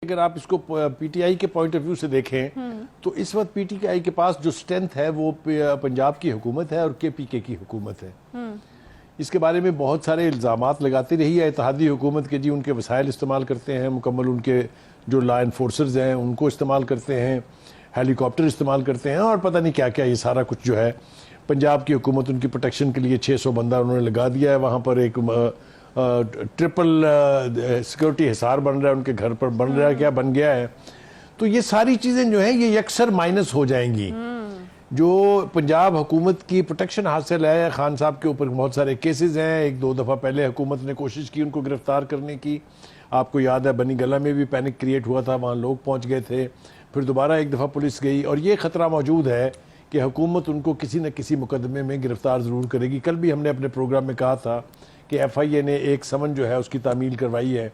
اگر آپ اس کو پی ٹی آئی کے پوائنٹ آف ویو سے دیکھیں تو اس وقت پی ٹی آئی کے پاس جو سٹرینتھ ہے وہ پنجاب کی حکومت ہے اور کے پی کے کی حکومت ہے. اس کے بارے میں بہت سارے الزامات لگاتی رہی ہے اتحادی حکومت کے، جی ان کے وسائل استعمال کرتے ہیں مکمل، ان کے جو لا انفورسرز ہیں ان کو استعمال کرتے ہیں، ہیلی کاپٹر استعمال کرتے ہیں اور پتہ نہیں کیا کیا، یہ سارا کچھ جو ہے پنجاب کی حکومت ان کی پروٹیکشن کے لیے 600 بندہ انہوں نے لگا دیا ہے. وہاں پر ایک ٹرپل سیکورٹی حصار بن رہا ہے، ان کے گھر پر بن رہا ہے، کیا بن گیا ہے. تو یہ ساری چیزیں جو ہیں یہ یکسر مائنس ہو جائیں گی. جو پنجاب حکومت کی پروٹیکشن حاصل ہے، خان صاحب کے اوپر بہت سارے کیسز ہیں، ایک دو دفعہ پہلے حکومت نے کوشش کی ان کو گرفتار کرنے کی، آپ کو یاد ہے بنی گلہ میں بھی پینک کریٹ ہوا تھا، وہاں لوگ پہنچ گئے تھے، پھر دوبارہ ایک دفعہ پولیس گئی، اور یہ خطرہ موجود ہے کہ حکومت ان کو کسی نہ کسی مقدمے میں گرفتار ضرور کرے گی. کل بھی ہم نے اپنے پروگرام میں کہا تھا کہ ایف آئی اے نے ایک سمن جو ہے اس کی تعمیل کروائی ہے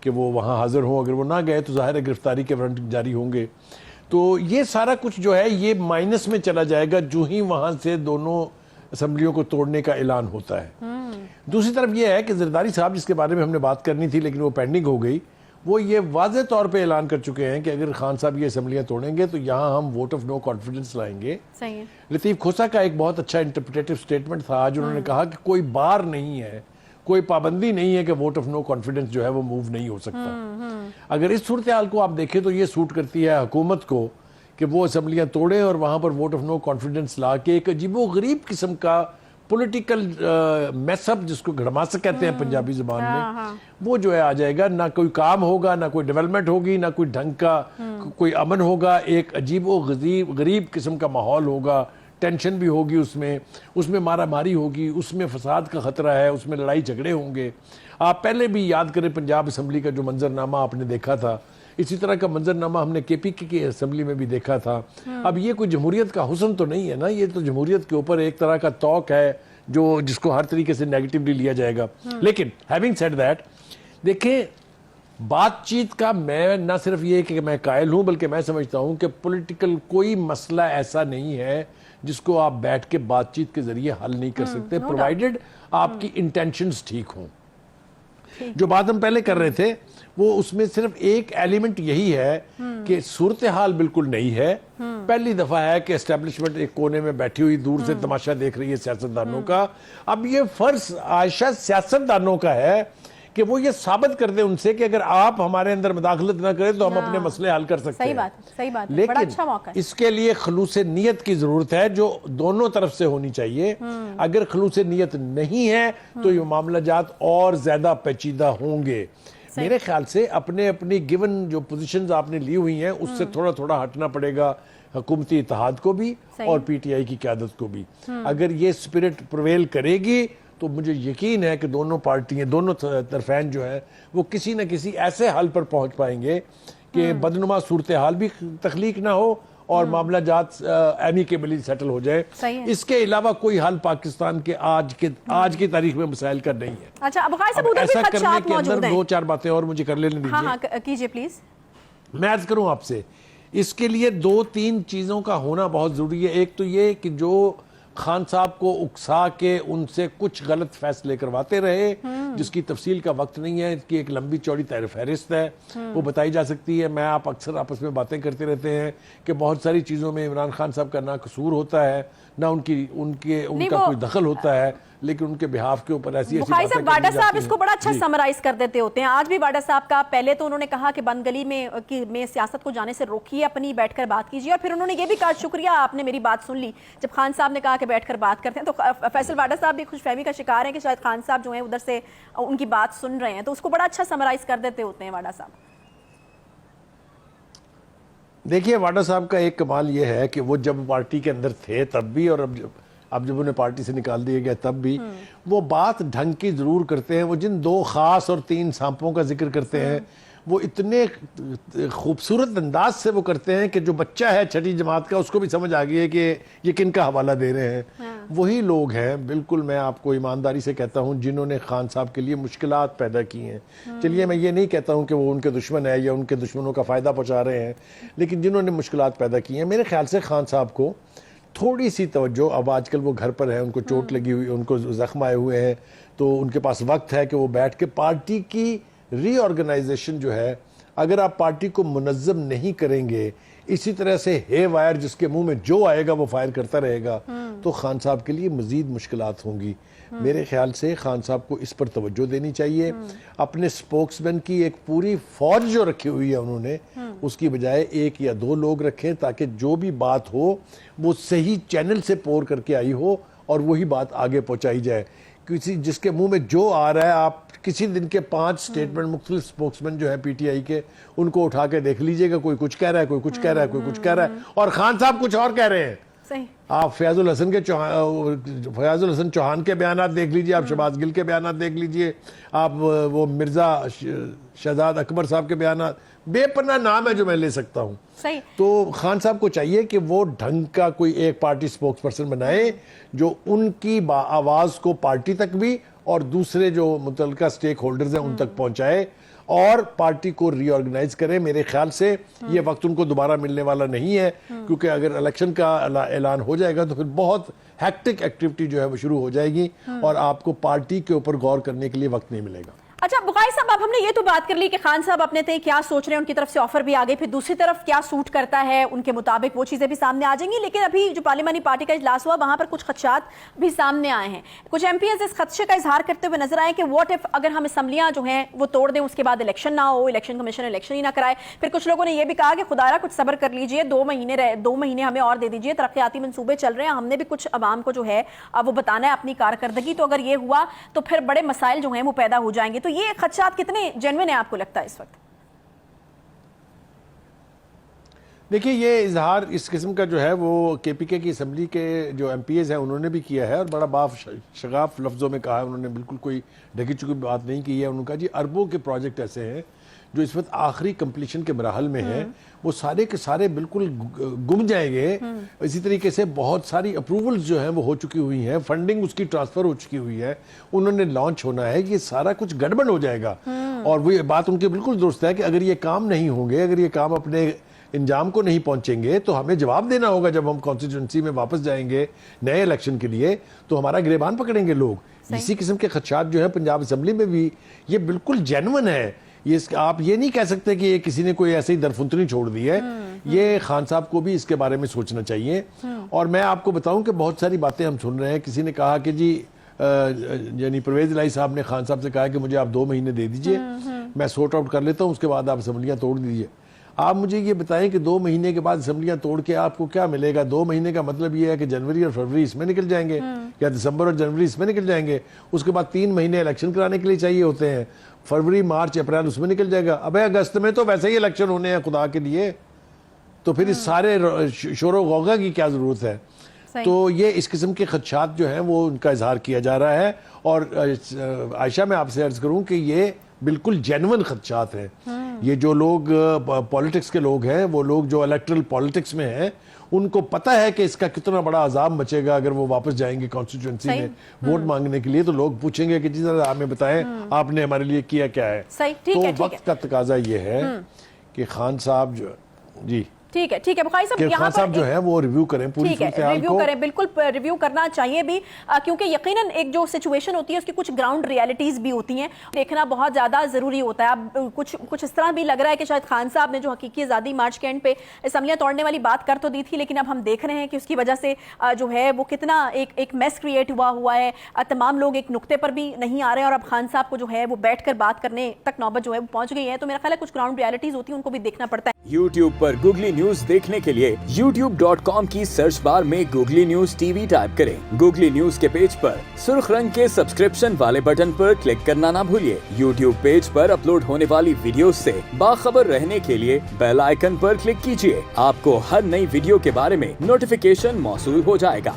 کہ وہ وہاں حاضر ہوں، اگر وہ نہ گئے تو ظاہر ہے گرفتاری کے وارنٹ جاری ہوں گے. تو یہ سارا کچھ جو ہے یہ مائنس میں چلا جائے گا جو ہی وہاں سے دونوں اسمبلیوں کو توڑنے کا اعلان ہوتا ہے. دوسری طرف یہ ہے کہ زرداری صاحب جس کے بارے میں ہم نے بات کرنی تھی لیکن وہ پینڈنگ ہو گئی، وہ یہ واضح طور پہ اعلان کر چکے ہیں کہ اگر خان صاحب یہ اسمبلیاں توڑیں گے تو یہاں ہم ووٹ آف نو کانفیڈنس لائیں گے. لطیف کھوسا کا ایک بہت اچھا انٹرپریٹیو سٹیٹمنٹ تھا آج، انہوں نے کہا کہ کوئی بار نہیں ہے، کوئی پابندی نہیں ہے کہ ووٹ آف نو کانفیڈنس جو ہے وہ موو نہیں ہو سکتا. اگر اس صورتحال کو آپ دیکھیں تو یہ سوٹ کرتی ہے حکومت کو کہ وہ اسمبلیاں توڑیں اور وہاں پر ووٹ آف نو کانفیڈنس لا کے ایک عجیب و غریب قسم کا پولیٹیکل میس اپ جس کو گھڑماسا کہتے ہیں پنجابی زبان میں، وہ جو ہے آ جائے گا. نہ کوئی کام ہوگا، نہ کوئی ڈیولپمنٹ ہوگی، نہ کوئی ڈھنگ کا کوئی امن ہوگا، ایک عجیب و غریب قسم کا ماحول ہوگا، ٹینشن بھی ہوگی، اس میں مارا ماری ہوگی، اس میں فساد کا خطرہ ہے، اس میں لڑائی جھگڑے ہوں گے. آپ پہلے بھی یاد کریں پنجاب اسمبلی کا جو منظرنامہ آپ نے دیکھا تھا، اسی طرح کا منظرنامہ ہم نے کے پی کے کی اسمبلی میں بھی دیکھا تھا. اب یہ کوئی جمہوریت کا حسن تو نہیں ہے نا، یہ تو جمہوریت کے اوپر ایک طرح کا توق ہے جس کو ہر طریقے سے نیگیٹیولی لیا جائے گا. لیکن ہیونگ سیڈ دیٹ، دیکھیں بات چیت کا میں نہ صرف یہ کہ میں قائل ہوں بلکہ میں سمجھتا ہوں کہ پولیٹیکل کوئی مسئلہ ایسا نہیں ہے جس کو آپ بیٹھ کے بات چیت کے ذریعے حل نہیں کر سکتے، پرووائیڈڈ آپ کی انٹینشنز ٹھیک ہوں. جو بات ہم پہلے کر رہے تھے وہ اس میں صرف ایک ایلیمنٹ یہی ہے کہ صورتحال بالکل نہیں ہے. پہلی دفعہ ہے کہ اسٹیبلشمنٹ ایک کونے میں بیٹھی ہوئی دور سے تماشا دیکھ رہی ہے سیاستدانوں کا. اب یہ فرض عائشہ سیاستدانوں کا ہے کہ وہ یہ ثابت کر دیں ان سے کہ اگر آپ ہمارے اندر مداخلت نہ کریں تو ہم اپنے مسئلے حل کر سکتے ہیں. صحیح بات، لیکن اس کے لیے خلوص نیت کی ضرورت ہے جو دونوں طرف سے ہونی چاہیے. اگر خلوص نیت نہیں ہے تو یہ معاملہ جات اور زیادہ پیچیدہ ہوں گے. میرے خیال سے اپنی گیون جو پوزیشنز آپ نے لی ہوئی ہیں اس سے تھوڑا تھوڑا ہٹنا پڑے گا حکومتی اتحاد کو بھی اور پی ٹی آئی کی قیادت کو بھی. اگر یہ سپرٹ پرویل کرے گی تو مجھے یقین ہے کہ دونوں پارٹیاں، دونوں طرفین جو ہے وہ کسی نہ کسی ایسے حل پر پہنچ پائیں گے کہ بدنما صورتحال بھی تخلیق نہ ہو اور معاملہ جات ایمیکیبلی سیٹل ہو جائے. اس کے علاوہ کوئی حل پاکستان کے آج کی تاریخ میں مسائل کا نہیں ہے. اچھا اب غائب صاحب ادھر بھی خدشات موجود ہیں، دو چار باتیں اور مجھے کر لینے دیجیے. ہاں کیجئے پلیز. میں عرض کروں آپ سے، اس کے لیے دو تین چیزوں کا ہونا بہت ضروری ہے. ایک تو یہ کہ جو خان صاحب کو اکسا کے ان سے کچھ غلط فیصلے کرواتے رہے جس کی تفصیل کا وقت نہیں ہے، اس کی ایک لمبی چوڑی طے فہرست ہے، وہ بتائی جا سکتی ہے. میں آپ اکثر آپس میں باتیں کرتے رہتے ہیں کہ بہت ساری چیزوں میں عمران خان صاحب کا نہ قصور ہوتا ہے نہ ان کا کوئی دخل ہوتا ہے، لیکن ان کے بہاف کے اوپر ایسی بخاری صاحب واڈا صاحب اس کو بڑا اچھا سمرائز کر دیتے ہوتے ہیں. آج بھی واڈا صاحب کا پہلے تو انہوں نے کہا کہ بند گلی میں سیاست کو جانے سے روکیے، اپنی بیٹھ کر بات کیجیے، اور پھر انہوں نے یہ بھی کہا شکریہ آپ نے میری بات سن لی جب خان صاحب نے کہا کہ بیٹھ کر بات کرتے ہیں. تو فیصل واڈا صاحب بھی خوش فہمی کا شکار ہیں کہ شاید خان صاحب جو ہیں ادھر سے ان کی بات سن رہے ہیں، تو اس کو بڑا اچھا سمرائز کر دیتے ہوتے ہیں واڈا صاحب. دیکھیے واڈا صاحب کا ایک کمال یہ ہے کہ وہ جب پارٹی کے اندر تھے تب بھی اور اب جب انہیں پارٹی سے نکال دیا گیا تب بھی وہ بات ڈھنگ کی ضرور کرتے ہیں. وہ جن 2 خاص اور 3 سانپوں کا ذکر کرتے ہیں وہ اتنے خوبصورت انداز سے وہ کرتے ہیں کہ جو بچہ ہے 6ٹھی جماعت کا اس کو بھی سمجھ آ گئی ہے کہ یہ کن کا حوالہ دے رہے ہیں. وہی لوگ ہیں بالکل، میں آپ کو ایمانداری سے کہتا ہوں، جنہوں نے خان صاحب کے لیے مشکلات پیدا کی ہیں. چلیے میں یہ نہیں کہتا ہوں کہ وہ ان کے دشمن ہے یا ان کے دشمنوں کا فائدہ پہنچا رہے ہیں، لیکن جنہوں نے مشکلات پیدا کی ہیں میرے خیال سے خان صاحب کو تھوڑی سی توجہ، اب آج کل وہ گھر پر ہیں، ان کو چوٹ لگی ہوئی، ان کو زخم آئے ہوئے ہیں، تو ان کے پاس وقت ہے کہ وہ بیٹھ کے پارٹی کی ری آرگنائزیشن جو ہے اگر آپ پارٹی کو منظم نہیں کریں گے, اسی طرح سے ہے وائر جس کے منہ میں جو آئے گا وہ فائر کرتا رہے گا, تو خان صاحب کے لیے مزید مشکلات ہوں گی. میرے خیال سے خان صاحب کو اس پر توجہ دینی چاہیے. اپنے سپوکس مین کی ایک پوری فوج جو رکھی ہوئی ہے انہوں نے, اس کی بجائے 1 یا 2 لوگ رکھیں, تاکہ جو بھی بات ہو وہ صحیح چینل سے پور کر کے آئی ہو اور وہی بات آگے پہنچائی جائے. کسی جس کے منہ میں جو آ رہا ہے, آپ کسی دن کے 5 سٹیٹمنٹ مختلف سپوکس مین جو ہے پی ٹی آئی کے, ان کو اٹھا کے دیکھ لیجئے گا, کوئی کچھ کہہ رہا ہے, کوئی کچھ کہہ رہا ہے, کوئی کچھ کہہ رہا ہے, اور خان صاحب کچھ اور کہہ رہے ہیں. آپ فیاض الحسن چوہان کے بیانات دیکھ لیجئے, آپ شہباز گل کے بیانات دیکھ لیجئے, آپ وہ مرزا شہزاد اکبر صاحب کے بیانات, بے پناہ نام ہے جو میں لے سکتا ہوں. تو خان صاحب کو چاہیے کہ وہ ڈھنگ کا کوئی ایک پارٹی سپوکس پرسن بنائے جو ان کی آواز کو پارٹی تک بھی اور دوسرے جو متعلقہ سٹیک ہولڈرز ہیں ان تک پہنچائے, اور پارٹی کو ری آرگنائز کریں. میرے خیال سے یہ وقت ان کو دوبارہ ملنے والا نہیں ہے, کیونکہ اگر الیکشن کا اعلان ہو جائے گا تو پھر بہت ہیکٹک ایکٹیویٹی جو ہے وہ شروع ہو جائے گی, اور آپ کو پارٹی کے اوپر غور کرنے کے لیے وقت نہیں ملے گا. اچھا بغائی صاحب, اب ہم نے یہ تو بات کر لی کہ خان صاحب اپنے تئیں کیا سوچ رہے ہیں, ان کی طرف سے آفر بھی آگے, پھر دوسری طرف کیا سوٹ کرتا ہے ان کے مطابق وہ چیزیں بھی سامنے آ جائیں گی. لیکن ابھی جو پارلیمانی پارٹی کا اجلاس ہوا وہاں پر کچھ خدشات بھی سامنے آئے ہیں. کچھ ایم پی ایز اس خدشے کا اظہار کرتے ہوئے نظر آئے کہ واٹ اف اگر ہم اسمبلیاں جو ہیں وہ توڑ دیں, اس کے بعد الیکشن نہ ہو, الیکشن کمیشن الیکشن ہی نہ کرائے. پھر کچھ لوگوں نے یہ بھی کہا کہ خدایا کچھ صبر کر لیجئے, 2 مہینے ہمیں اور دے دیجئے, ترقیاتی منصوبے چل رہے ہیں, ہم نے بھی کچھ عوام کو جو ہے وہ بتانا ہے اپنی کارکردگی, تو اگر یہ ہوا تو پھر بڑے مسائل جو ہیں وہ پیدا ہو جائیں گے. تو یہ خدشات کتنے جینوین ہے آپ کو لگتا ہے اس وقت؟ دیکھیے, یہ اظہار اس قسم کا جو ہے وہ کے پی کے کی اسمبلی کے جو ایم پی ایز ہیں انہوں نے بھی کیا ہے, اور بڑا باف شگاف لفظوں میں کہا ہے. انہوں نے بالکل کوئی ڈھکی چکی بات نہیں کی ہے. انہوں نے کہا جی اربوں کے پروجیکٹ ایسے ہیں جو اس وقت آخری کمپلیشن کے مراحل میں ہیں, وہ سارے کے سارے بالکل گم جائیں گے. اسی طریقے سے بہت ساری اپروولز جو ہیں وہ ہو چکی ہوئی ہیں, فنڈنگ اس کی ٹرانسفر ہو چکی ہوئی ہے, انہوں نے لانچ ہونا ہے, یہ سارا کچھ گڑبڑ ہو جائے گا. اور وہ بات ان کی بالکل درست ہے کہ اگر یہ کام نہیں ہوں گے, اگر یہ کام اپنے انجام کو نہیں پہنچیں گے, تو ہمیں جواب دینا ہوگا جب ہم کانسٹیٹوئنسی میں واپس جائیں گے نئے الیکشن کے لیے, تو ہمارا گریبان پکڑیں گے لوگ. اسی قسم کے خدشات جو ہیں پنجاب اسمبلی میں بھی یہ بالکل جینون ہے. آپ یہ نہیں کہہ سکتے کہ یہ کسی نے کوئی ایسے ہی درفنتنی چھوڑ دی ہے. یہ خان صاحب کو بھی اس کے بارے میں سوچنا چاہیے. اور میں آپ کو بتاؤں کہ بہت ساری باتیں ہم سن رہے ہیں. کسی نے کہا کہ جی یعنی پرویز الہی صاحب نے خان صاحب سے کہا کہ مجھے آپ 2 مہینے دے دیجئے, میں سورٹ آؤٹ کر لیتا ہوں, اس کے بعد آپ اسمبلیاں توڑ دیجئے. آپ مجھے یہ بتائیں کہ 2 مہینے کے بعد اسمبلیاں توڑ کے آپ کو کیا ملے گا؟ 2 مہینے کا مطلب یہ ہے کہ جنوری اور فروری اس میں نکل جائیں گے, یا دسمبر اور جنوری اس میں نکل جائیں گے. اس کے بعد 3 مہینے الیکشن کرانے کے لیے چاہیے ہوتے ہیں, فروری مارچ اپریل اس میں نکل جائے گا. ابے اگست میں تو ویسے ہی الیکشن ہونے ہیں خدا کے لیے, تو پھر اس سارے شور و غوغا کی کیا ضرورت ہے؟ تو یہ اس قسم کے خدشات جو ہیں وہ ان کا اظہار کیا جا رہا ہے. اور عائشہ میں آپ سے عرض کروں کہ یہ بالکل جینون خدشات ہیں. یہ جو لوگ پولیٹکس کے لوگ ہیں, وہ لوگ جو الیکٹرل پولیٹکس میں ہیں, ان کو پتہ ہے کہ اس کا کتنا بڑا عذاب مچے گا اگر وہ واپس جائیں گے کانسٹیٹوئنسی میں ووٹ مانگنے کے لیے. تو لوگ پوچھیں گے کہ جی ذرا ہمیں بتائیں آپ نے ہمارے لیے کیا کیا ہے. تو وقت کا تقاضا یہ ہے کہ خان صاحب جو جی ٹھیک ہے بخاری صاحب, خان صاحب جو ہے وہ ریویو کریں پوری صورتحال کو. بالکل ریویو کرنا چاہیے بھی, کیونکہ یقیناً ایک جو سچویشن ہوتی ہے اس کی کچھ گراؤنڈ ریالٹیز بھی ہوتی ہیں, دیکھنا بہت زیادہ ضروری ہوتا ہے. اب کچھ اس طرح بھی لگ رہا ہے کہ شاید خان صاحب نے جو حقیقی آزادی مارچ کے اینڈ پہ اسمبلیاں توڑنے والی بات کر تو دی تھی, لیکن اب ہم دیکھ رہے ہیں کہ اس کی وجہ سے جو ہے وہ کتنا ایک میس کریٹ ہوا ہے. تمام لوگ ایک نقطے پر بھی نہیں آ رہے ہیں, اور اب خان صاحب کو جو ہے وہ بیٹھ کر بات کرنے تک نوبت جو ہے وہ پہنچ گئی ہے. تو میرا خیال ہے کچھ گراؤنڈ ریالٹیز ہوتی ہیں, ان کو بھی دیکھنا پڑتا ہے. YouTube پر گوگلی نیوز دیکھنے کے لیے youtube.com کی سرچ بار میں googly news T V type کریں. گوگلی نیوز کے پیج پر سرخ رنگ کے سبسکرپشن والے بٹن پر کلک کرنا نہ بھولیے. YouTube پیج پر اپلوڈ ہونے والی ویڈیوز سے باخبر رہنے کے لیے بیل آئیکن پر کلک کیجیے. آپ کو ہر نئی ویڈیو کے بارے میں نوٹیفیکیشن موصول ہو جائے گا.